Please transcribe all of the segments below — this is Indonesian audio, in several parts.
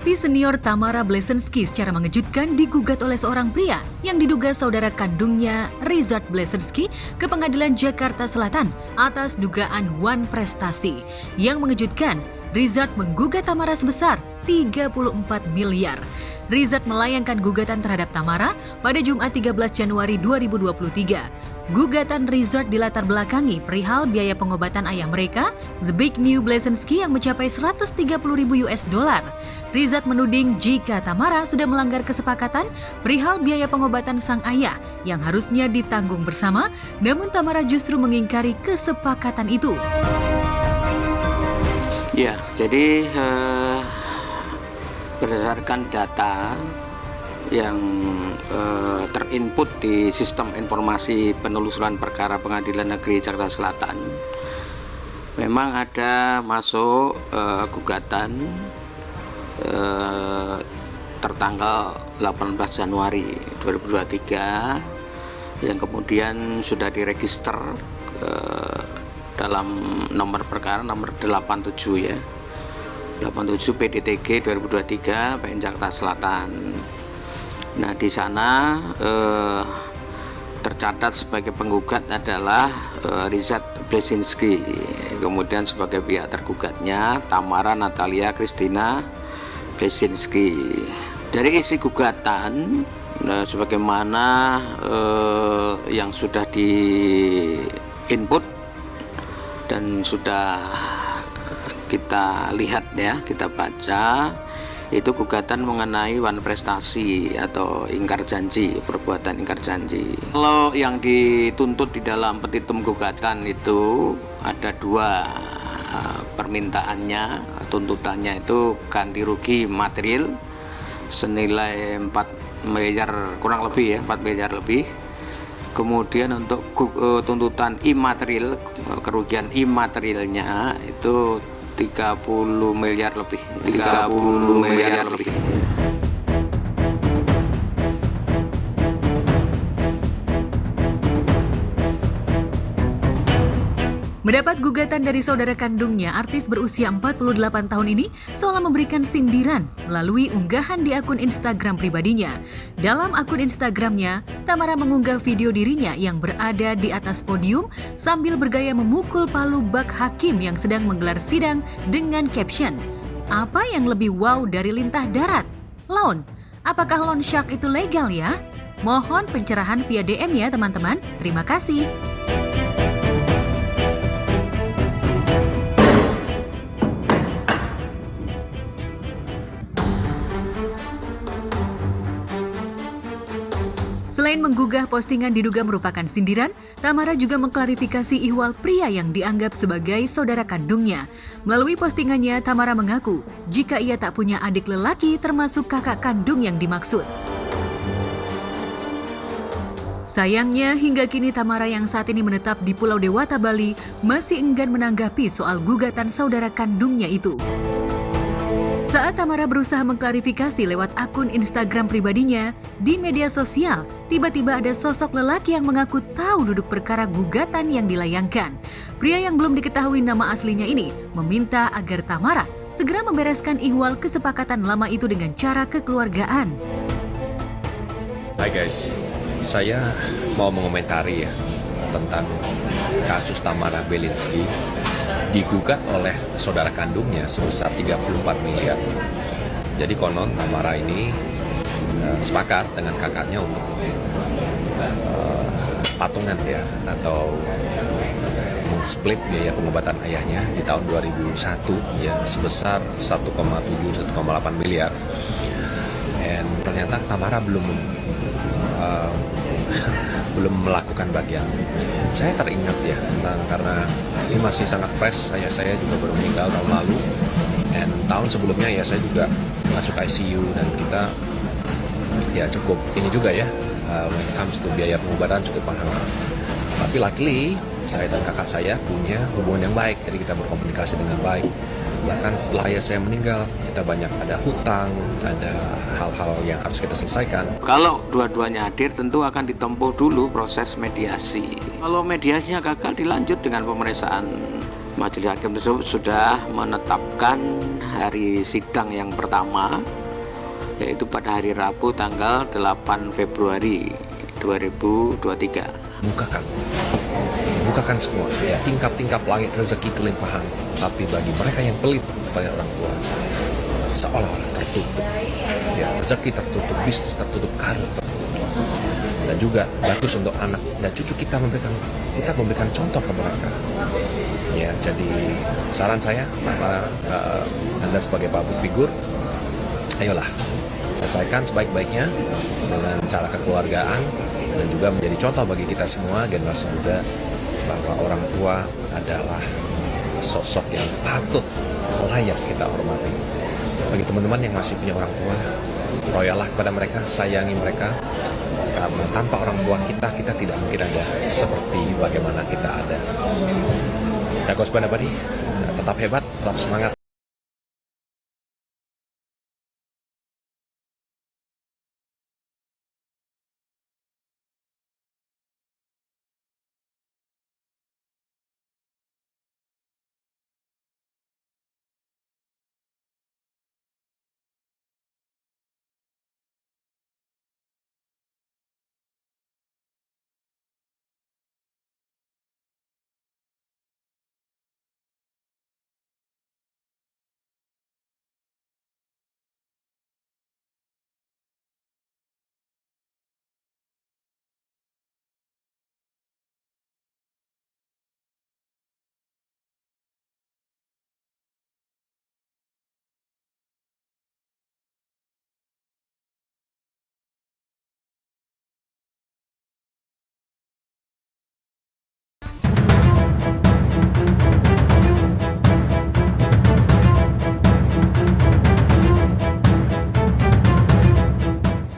Artis senior Tamara Bleszynsky secara mengejutkan digugat oleh seorang pria yang diduga saudara kandungnya Rizard Bleszynsky ke Pengadilan Jakarta Selatan atas dugaan wan prestasi. Yang mengejutkan, Rizard menggugat Tamara sebesar 34 miliar. Rizard melayangkan gugatan terhadap Tamara pada Jumat 13 Januari 2023. Gugatan Rizard dilatar belakangi perihal biaya pengobatan ayah mereka, Zbigniew Bleszynsky, yang mencapai 130.000 US dollar. Rizard menuding jika Tamara sudah melanggar kesepakatan perihal biaya pengobatan sang ayah yang harusnya ditanggung bersama, namun Tamara justru mengingkari kesepakatan itu. Ya, jadi berdasarkan data yang terinput di sistem informasi penelusuran perkara Pengadilan Negeri Jakarta Selatan, memang ada masuk gugatan tertanggal 18 Januari 2023 yang kemudian sudah diregister dalam nomor perkara nomor 87 ya. 87 PDTG 2023 PN Jakarta Selatan. Nah, di sana tercatat sebagai penggugat adalah Rizard Bleszynsky. Kemudian sebagai pihak tergugatnya Tamara Natalia Christina Bleszynsky. Dari isi gugatan sebagaimana yang sudah di input dan sudah kita lihat ya, kita baca, itu gugatan mengenai wan prestasi atau ingkar janji, perbuatan ingkar janji. Kalau yang dituntut di dalam petitum gugatan itu ada dua permintaannya, tuntutannya itu ganti rugi material senilai 4 miliar kurang lebih ya, 4 miliar lebih. Kemudian untuk tuntutan imaterial, kerugian imaterialnya itu 30 miliar lebih. 30 miliar lebih. Mendapat gugatan dari saudara kandungnya, artis berusia 48 tahun ini seolah memberikan sindiran melalui unggahan di akun Instagram pribadinya. Dalam akun Instagramnya, Tamara mengunggah video dirinya yang berada di atas podium sambil bergaya memukul palu bak hakim yang sedang menggelar sidang dengan caption, "Apa yang lebih wow dari lintah darat? Loan. Apakah loan shark itu legal ya? Mohon pencerahan via DM ya teman-teman. Terima kasih." Selain menggugah postingan diduga merupakan sindiran, Tamara juga mengklarifikasi ihwal pria yang dianggap sebagai saudara kandungnya. Melalui postingannya, Tamara mengaku jika ia tak punya adik lelaki termasuk kakak kandung yang dimaksud. Sayangnya, hingga kini Tamara yang saat ini menetap di Pulau Dewata, Bali, masih enggan menanggapi soal gugatan saudara kandungnya itu. Saat Tamara berusaha mengklarifikasi lewat akun Instagram pribadinya, di media sosial, tiba-tiba ada sosok lelaki yang mengaku tahu duduk perkara gugatan yang dilayangkan. Pria yang belum diketahui nama aslinya ini meminta agar Tamara segera membereskan ihwal kesepakatan lama itu dengan cara kekeluargaan. Hai guys, saya mau mengomentari ya tentang kasus Tamara Bleszynsky digugat oleh saudara kandungnya sebesar 34 miliar. Jadi konon Tamara ini sepakat dengan kakaknya untuk patungan ya, atau split biaya pengobatan ayahnya di tahun 2001 ya sebesar 1,7-1,8 miliar. Dan ternyata Tamara belum melakukan bagian. Saya teringat ya karena ini masih sangat fresh, saya juga baru meninggal tahun lalu, dan tahun sebelumnya ya saya juga masuk ICU, dan kita ya cukup ini juga ya when it comes to biaya pengobatan cukup mahal. Tapi luckily saya dan kakak saya punya hubungan yang baik, jadi kita berkomunikasi dengan baik. Bahkan setelah ayah saya meninggal, kita banyak ada hutang, ada hal-hal yang harus kita selesaikan. Kalau dua-duanya hadir, tentu akan ditempuh dulu proses mediasi. Kalau mediasinya gagal, dilanjut dengan pemeriksaan Majelis hakim tersebut sudah menetapkan hari sidang yang pertama, yaitu pada hari Rabu tanggal 8 Februari 2023. Bukakan semua ya, tingkap-tingkap langit rezeki kelimpahan, tapi bagi mereka yang pelit kepada orang tua seolah-olah tertutup ya, rezeki tertutup, bisnis tertutup, karir tertutup. Dan juga bagus untuk anak dan cucu kita memberikan contoh ke mereka ya. Jadi saran saya, Anda sebagai public figure, ayolah selesaikan sebaik-baiknya dengan cara kekeluargaan, dan juga menjadi contoh bagi kita semua generasi muda bahwa orang tua adalah sosok yang patut layak kita hormati. Bagi teman-teman yang masih punya orang tua, royalah kepada mereka, sayangi mereka, karena tanpa orang tua kita tidak mungkin ada seperti bagaimana kita ada. Saya Kosban Abadi, tetap hebat, tetap semangat.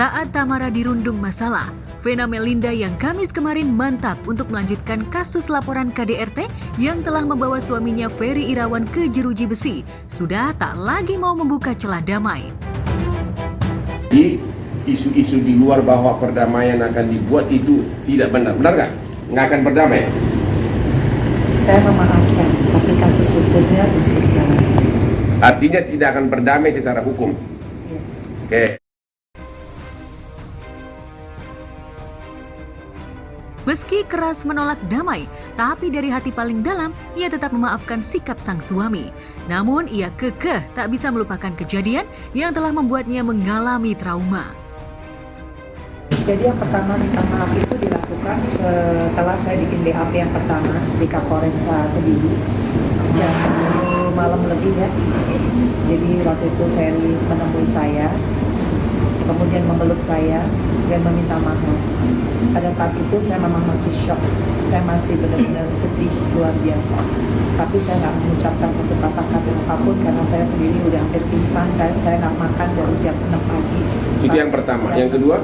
Saat Tamara dirundung masalah, Vena Melinda yang Kamis kemarin mantap untuk melanjutkan kasus laporan KDRT yang telah membawa suaminya Ferry Irawan ke jeruji besi, sudah tak lagi mau membuka celah damai. Di isu-isu di luar bahwa perdamaian akan dibuat itu tidak benar. Benar nggak? Nggak akan berdamai? Saya memaafkan, tapi kasus hukumnya masih berjalan. Artinya tidak akan berdamai secara hukum. Oke. Meski keras menolak damai, tapi dari hati paling dalam, ia tetap memaafkan sikap sang suami. Namun ia kekeh tak bisa melupakan kejadian yang telah membuatnya mengalami trauma. Jadi yang pertama minta maaf itu dilakukan setelah saya bikin BAP yang pertama di Kapolres Kediri jam 10 malam lebih ya. Jadi waktu itu Ferry menemui saya, kemudian memeluk saya dan meminta maaf. Pada saat itu saya memang masih shock, saya masih benar-benar sedih luar biasa. Tapi saya nggak mengucapkan satu kata apapun karena saya sendiri udah hampir pingsan dan saya nggak makan dari jam 6 pagi. Itu yang pertama. Yang kedua?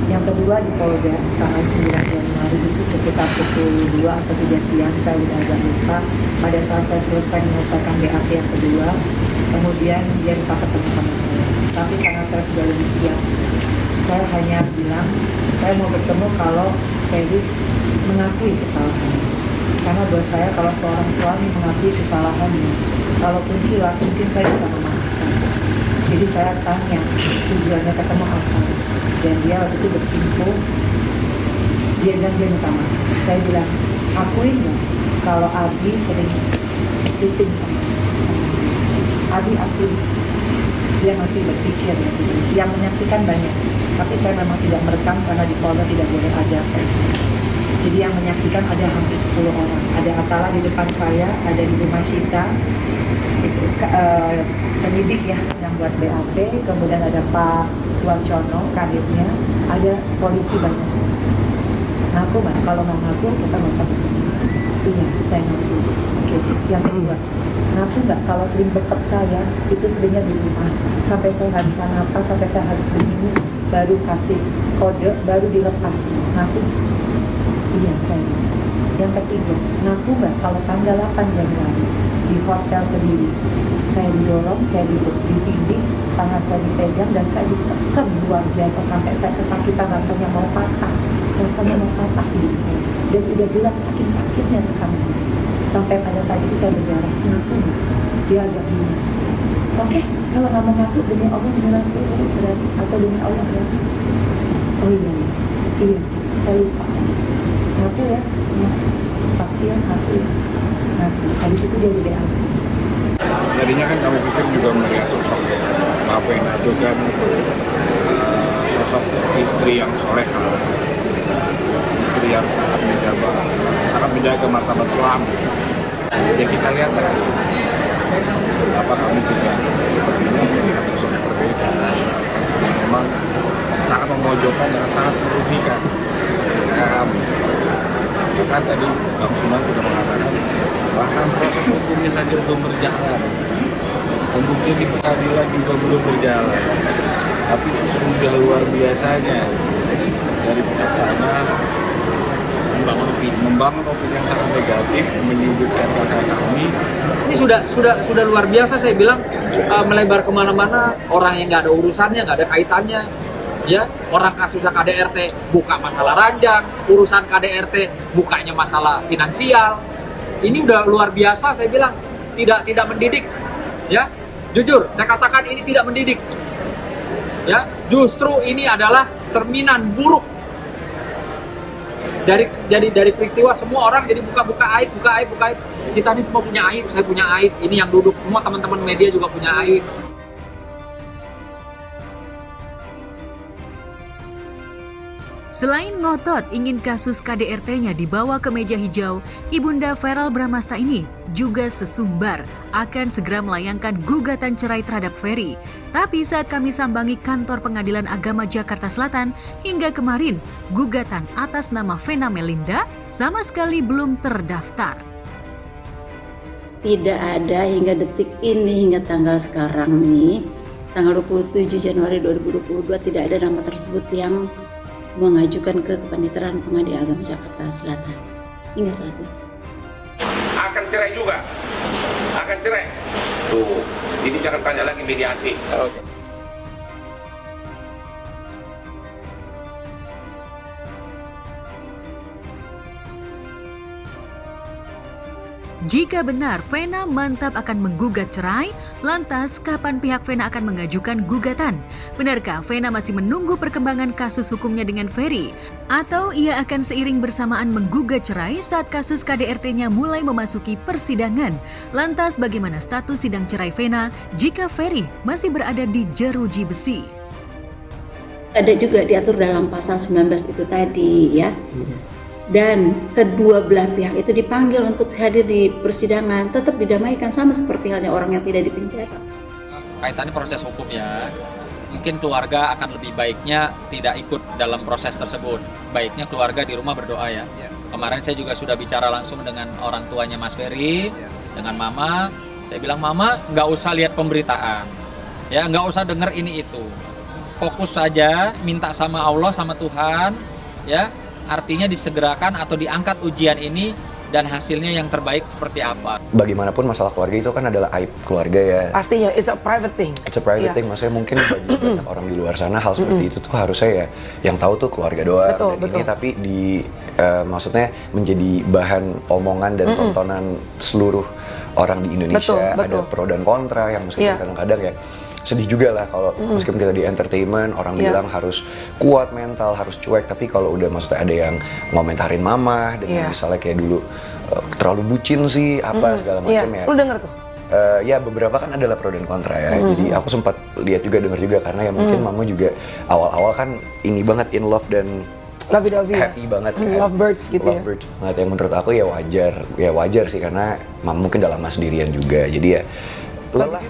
Yang kedua di Polda tanggal 9 Januari itu sekitar pukul 2 atau 3 siang, saya udah agak lupa. Pada saat saya selesai menyelesaikan BAP yang kedua, kemudian dia minta ketemu sama saya. Tapi karena saya sudah lebih siap, saya hanya bilang, saya mau bertemu kalau Ferry mengakui kesalahannya. Karena buat saya kalau seorang suami mengakui kesalahannya, kalaupun hilang mungkin saya bisa memaafkan. Jadi saya tanya tujuannya ketemu apa, dan dia waktu itu bersimpuh, dia minta maaf. Saya bilang, akuin nggak kalau Abi sering tipping sama Abi akuin. Dia masih berpikir ya, yang menyaksikan banyak, tapi saya memang tidak merekam karena di Polda tidak boleh ada. Jadi yang menyaksikan ada hampir 10 orang. Ada Atala di depan saya, ada Ibu Masyita, itu penyidik ya yang buat BAP, kemudian ada Pak Suarcono, kadetnya, ada polisi banyak. Ngaku Mbak, kalau mau ngaku kita nggak usah. Iya, saya ngaku. Oke, yang kedua, ngaku nggak kalau sering bekap saya itu sebenarnya di rumah sampai saya nggak bisa napas, sampai saya harus begini baru kasih kode, baru dilepas. Ngaku? Iya, saya. Yang ketiga, ngaku nggak kalau tanggal 8 Januari di Hotel Kediri saya didorong, saya ditindih, tangan saya dipegang dan saya ditekan luar biasa sampai saya kesakitan, rasanya mau patah hidup saya, dan udah gelap saking sakitnya tekanan. Sampai pada saat itu saya berjarak, dia agak bingung. Oke, kalau nggak mau ngaku demi Allah beneran sih berarti, atau demi Allah berarti. Oh iya sih, saya lupa. Ngaku ya, semua saksi ya, ngaku ya. Nah, habis itu dia di BA. Tadinya kan kami pikir juga melihat sosok Mbak Vena itu kan sosok istri yang soleha, istri yang sangat menjaga martabat suami. Ya kita lihat kan, apa kami juga sepertinya melihat sosok yang berbeda. Memang sangat memojokkan dan sangat merugikan. Bahkan tadi Bang Sunan sudah mengatakan bahkan proses hukumnya saja belum berjalan, pembuktian di pengadilan juga belum berjalan, tapi sudah luar biasanya dari pihak sana membangun opini yang sangat negatif, menyudutkan kakak kami. Ini sudah luar biasa, saya bilang, melebar kemana-mana, orang yang nggak ada urusannya, nggak ada kaitannya. Ya, orang kasusnya KDRT buka masalah ranjang, urusan KDRT bukanya masalah finansial. Ini udah luar biasa, saya bilang, tidak mendidik. Ya, jujur, saya katakan ini tidak mendidik. Ya, justru ini adalah cerminan buruk dari peristiwa. Semua orang jadi buka aib. Kita ini semua punya aib, saya punya aib. Ini yang duduk semua teman-teman media juga punya aib. Selain ngotot ingin kasus KDRT-nya dibawa ke meja hijau, Ibunda Feral Bramasta ini juga sesumbar akan segera melayangkan gugatan cerai terhadap Ferry. Tapi saat kami sambangi kantor Pengadilan Agama Jakarta Selatan, hingga kemarin gugatan atas nama Vena Melinda sama sekali belum terdaftar. Tidak ada hingga detik ini, hingga tanggal sekarang nih, tanggal 27 Januari 2022, tidak ada nama tersebut yang mengajukan ke Kepaniteraan Pengadilan Agama Jakarta Selatan hingga saat ini. Akan cerai juga, akan cerai. Tuh, jadi jangan tanya lagi mediasi. Jika benar Vena mantap akan menggugat cerai, lantas kapan pihak Vena akan mengajukan gugatan? Benarkah Vena masih menunggu perkembangan kasus hukumnya dengan Ferry? Atau ia akan seiring bersamaan menggugat cerai saat kasus KDRT-nya mulai memasuki persidangan? Lantas bagaimana status sidang cerai Vena jika Ferry masih berada di jeruji besi? Ada juga diatur dalam pasal 19 itu tadi ya. Dan kedua belah pihak itu dipanggil untuk hadir di persidangan, tetap didamaikan sama seperti halnya orang yang tidak dipenjara. Kaitannya proses hukum ya, mungkin keluarga akan lebih baiknya tidak ikut dalam proses tersebut. Baiknya keluarga di rumah berdoa ya. Kemarin saya juga sudah bicara langsung dengan orang tuanya Mas Ferry, dengan Mama. Saya bilang, Mama nggak usah lihat pemberitaan, ya nggak usah denger ini itu. Fokus saja, minta sama Allah, sama Tuhan, ya. Artinya disegerakan atau diangkat ujian ini dan hasilnya yang terbaik seperti apa. Bagaimanapun masalah keluarga itu kan adalah aib keluarga ya. Pastinya, it's a private thing. It's a private thing, maksudnya mungkin bagi banyak orang di luar sana hal seperti itu tuh harusnya ya yang tahu tuh keluarga doang. Betul. Ini tapi maksudnya menjadi bahan omongan dan tontonan seluruh orang di Indonesia. Ada pro dan kontra yang meskipun kadang-kadang ya sedih juga lah kalau meskipun kita di entertainment orang bilang harus kuat mental, harus cuek, tapi kalau udah maksudnya ada yang ngomentarin mama dengan misalnya kayak dulu terlalu bucin sih apa segala macam ya. Lu denger tuh? Ya beberapa kan adalah pro dan kontra ya. Jadi aku sempat lihat juga, denger juga karena ya mungkin mama juga awal-awal kan ini banget in love dan happy banget kan. Lovebirds gitu ya. Lovebirds banget yang menurut aku ya wajar sih karena mama mungkin dalam sendirian juga. Jadi ya lelah.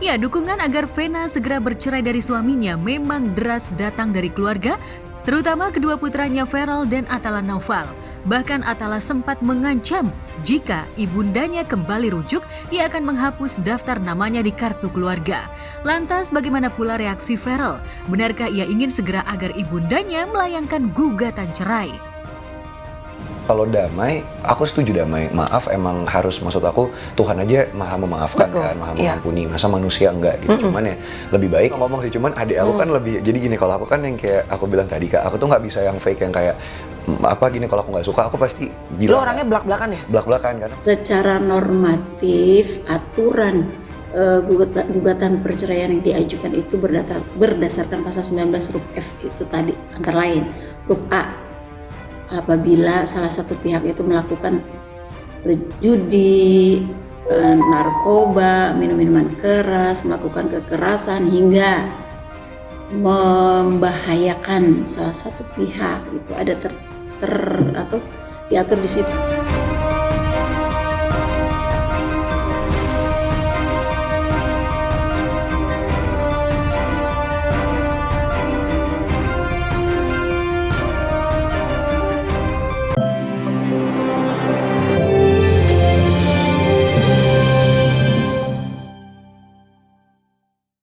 Ya, dukungan agar Vena segera bercerai dari suaminya memang deras datang dari keluarga, terutama kedua putranya Feral dan Atala Naufal. Bahkan Atala sempat mengancam jika ibundanya kembali rujuk, ia akan menghapus daftar namanya di kartu keluarga. Lantas bagaimana pula reaksi Feral? Benarkah ia ingin segera agar ibundanya melayangkan gugatan cerai? kalau damai, aku setuju damai. Maaf emang harus, maksud aku Tuhan aja maha memaafkan kan, maha mengampuni. Masa manusia enggak gitu. Cuman ya lebih baik ngomong sih. Cuman adik aku kan lebih, jadi gini, kalau aku kan yang kayak aku bilang tadi Kak, aku tuh nggak bisa yang fake yang kayak apa gini, kalau aku nggak suka aku pasti bilang. Lo orangnya belak-belakan ya? Belak-belakan kan. Secara normatif, aturan gugatan perceraian yang diajukan itu berdasarkan pasal 19 huruf F itu tadi, antara lain huruf A, apabila salah satu pihak itu melakukan judi, narkoba, minum-minuman keras, melakukan kekerasan hingga membahayakan salah satu pihak, itu ada atau diatur di situ.